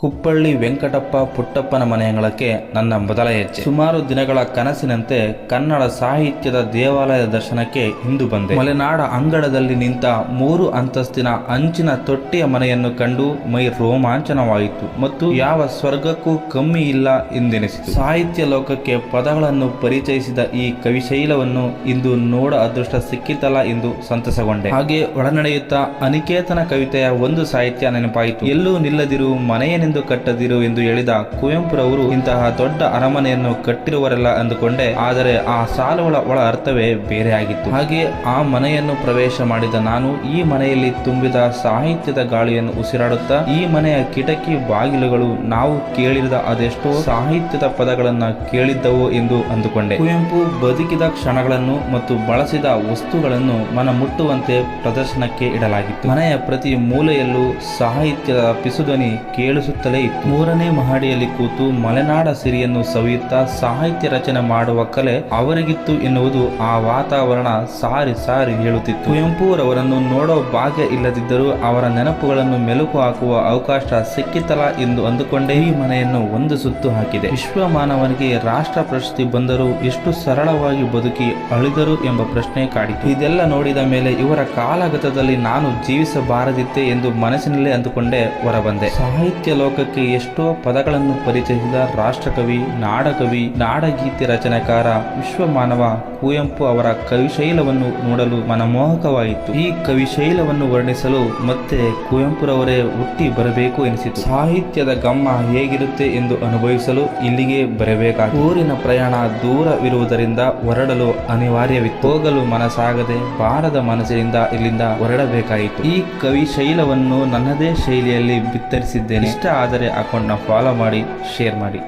ಕುಪ್ಪಳ್ಳಿ ವೆಂಕಟಪ್ಪ ಪುಟ್ಟಪ್ಪನ ಮನೆ ಅಂಗಳಕ್ಕೆ ನನ್ನ ಮೊದಲ ಹೆಜ್ಜೆ. ಸುಮಾರು ದಿನಗಳ ಕನಸಿನಂತೆ ಕನ್ನಡ ಸಾಹಿತ್ಯದ ದೇವಾಲಯದ ದರ್ಶನಕ್ಕೆ ಇಂದು ಬಂದೆ. ಮಲೆನಾಡ ಅಂಗಳದಲ್ಲಿ ನಿಂತ 3 ಅಂತಸ್ತಿನ ಅಂಚಿನ ತೊಟ್ಟಿಯ ಮನೆಯನ್ನು ಕಂಡು ಮೈ ರೋಮಾಂಚನವಾಯಿತು ಮತ್ತು ಯಾವ ಸ್ವರ್ಗಕ್ಕೂ ಕಮ್ಮಿ ಇಲ್ಲ ಎಂದೆನಿಸಿತು. ಸಾಹಿತ್ಯ ಲೋಕಕ್ಕೆ ಪದಗಳನ್ನು ಪರಿಚಯಿಸಿದ ಈ ಕವಿಶೈಲವನ್ನು ಇಂದು ನೋಡ ಅದೃಷ್ಟ ಸಿಕ್ಕಿತಲ್ಲ ಎಂದು ಸಂತಸಗೊಂಡೆ. ಹಾಗೆ ಒಳನಡೆಯುತ್ತಾ ಅನಿಕೇತನ ಕವಿತೆಯ ಒಂದು ಸಾಹಿತ್ಯ ನೆನಪಾಯಿತು. ಎಲ್ಲೂ ನಿಲ್ಲದಿರು ಮನೆಯ ಕಟ್ಟದಿರು ಎಂದು ಹೇಳಿದ ಕುವೆಂಪುರವರು ಇಂತಹ ದೊಡ್ಡ ಅರಮನೆಯನ್ನು ಕಟ್ಟಿರುವರೆಲ್ಲ ಅಂದುಕೊಂಡೆ. ಆದರೆ ಆ ಸಾಲುಗಳ ಒಳ ಅರ್ಥವೇ ಬೇರೆಯಾಗಿತ್ತು. ಹಾಗೆ ಆ ಮನೆಯನ್ನು ಪ್ರವೇಶ ಮಾಡಿದ ನಾನು ಈ ಮನೆಯಲ್ಲಿ ತುಂಬಿದ ಸಾಹಿತ್ಯದ ಗಾಳಿಯನ್ನು ಉಸಿರಾಡುತ್ತಾ ಈ ಮನೆಯ ಕಿಟಕಿ ಬಾಗಿಲುಗಳು ನಾವು ಕೇಳಿದ ಅದೆಷ್ಟೋ ಸಾಹಿತ್ಯದ ಪದಗಳನ್ನ ಕೇಳಿದ್ದವು ಎಂದು ಅಂದುಕೊಂಡೆ. ಕುವೆಂಪು ಬದುಕಿದ ಕ್ಷಣಗಳನ್ನು ಮತ್ತು ಬಳಸಿದ ವಸ್ತುಗಳನ್ನು ಮನ ಮುಟ್ಟುವಂತೆ ಪ್ರದರ್ಶನಕ್ಕೆ ಇಡಲಾಗಿತ್ತು. ಮನೆಯ ಪ್ರತಿ ಮೂಲೆಯಲ್ಲೂ ಸಾಹಿತ್ಯದ ಪಿಸುಧ್ವನಿ ಕೇಳಿಸುತ್ತಲೇ ಇತ್ತು. 3ನೇ ಮಹಡಿಯಲ್ಲಿ ಕೂತು ಮಲೆನಾಡ ಸಿರಿಯನ್ನು ಸವಿಯುತ್ತಾ ಸಾಹಿತ್ಯ ರಚನೆ ಮಾಡುವ ಕಲೆ ಅವರಿಗಿತ್ತು ಎನ್ನುವುದು ಆ ವಾತಾವರಣ ಸಾರಿ ಸಾರಿ ಹೇಳುತ್ತಿತ್ತು. ಕುವೆಂಪುರವರನ್ನು ನೋಡೋ ಭಾಗ್ಯ ಇಲ್ಲದಿದ್ದರೂ ಅವರ ನೆನಪುಗಳನ್ನು ಮೆಲುಕು ಹಾಕುವ ಅವಕಾಶ ಸಿಕ್ಕಿತಲ್ಲ ಎಂದು ಅಂದುಕೊಂಡೇ ಈ ಮನೆಯನ್ನು ಒಂದು ಸುತ್ತು ಹಾಕಿದೆ. ವಿಶ್ವಮಾನವನಿಗೆ ರಾಷ್ಟ್ರ ಪ್ರಶಸ್ತಿ ಬಂದರೂ ಎಷ್ಟು ಸರಳವಾಗಿ ಬದುಕಿ ಅಳಿದರು ಎಂಬ ಪ್ರಶ್ನೆ ಕಾಡಿತು. ಇದೆಲ್ಲ ನೋಡಿದ ಮೇಲೆ ಇವರ ಕಾಲಗತದಲ್ಲಿ ನಾನು ಜೀವಿಸಬಾರದಿತ್ತೆ ಎಂದು ಮನಸ್ಸಿನಲ್ಲೇ ಅಂದುಕೊಂಡೇ ಹೊರಬಂದೆ. ಸಾಹಿತ್ಯ ಲೋಕಕ್ಕೆ ಎಷ್ಟೋ ಪದಗಳನ್ನು ಪರಿಚಯಿಸಿದ ರಾಷ್ಟ್ರಕವಿ, ನಾಡಕವಿ, ನಾಡಗೀತೆ ರಚನೆಕಾರ ವಿಶ್ವಮಾನವ ಕುವೆಂಪು ಅವರ ಕವಿಶೈಲವನ್ನು ನೋಡಲು ಮನಮೋಹಕವಾಯಿತು. ಈ ಕವಿಶೈಲವನ್ನು ವರ್ಣಿಸಲು ಮತ್ತೆ ಕುವೆಂಪುರವರೇ ಹುಟ್ಟಿ ಬರಬೇಕು ಎನಿಸಿತು. ಸಾಹಿತ್ಯದ ಗಮ್ಮ ಹೇಗಿರುತ್ತೆ ಎಂದು ಅನುಭವಿಸಲು ಇಲ್ಲಿಗೆ ಬರಬೇಕಾಗಿತ್ತು. ಊರಿನ ಪ್ರಯಾಣ ದೂರವಿರುವುದರಿಂದ ಹೊರಡಲು ಅನಿವಾರ್ಯವಿತ್ತು. ಹೋಗಲು ಮನಸ್ಸಾಗದೆ ಬಾರದ ಮನಸ್ಸಿನಿಂದ ಇಲ್ಲಿಂದ ಹೊರಡಬೇಕಾಯಿತು. ಈ ಕವಿಶೈಲವನ್ನು ನನ್ನದೇ ಶೈಲಿಯಲ್ಲಿ ಬಿತ್ತರಿಸಿದ್ದೇನೆ. ಇಷ್ಟ ಆದರೆ ಅಕೌಂಟ್ನ ಫಾಲೋ ಮಾಡಿ, ಶೇರ್ ಮಾಡಿ.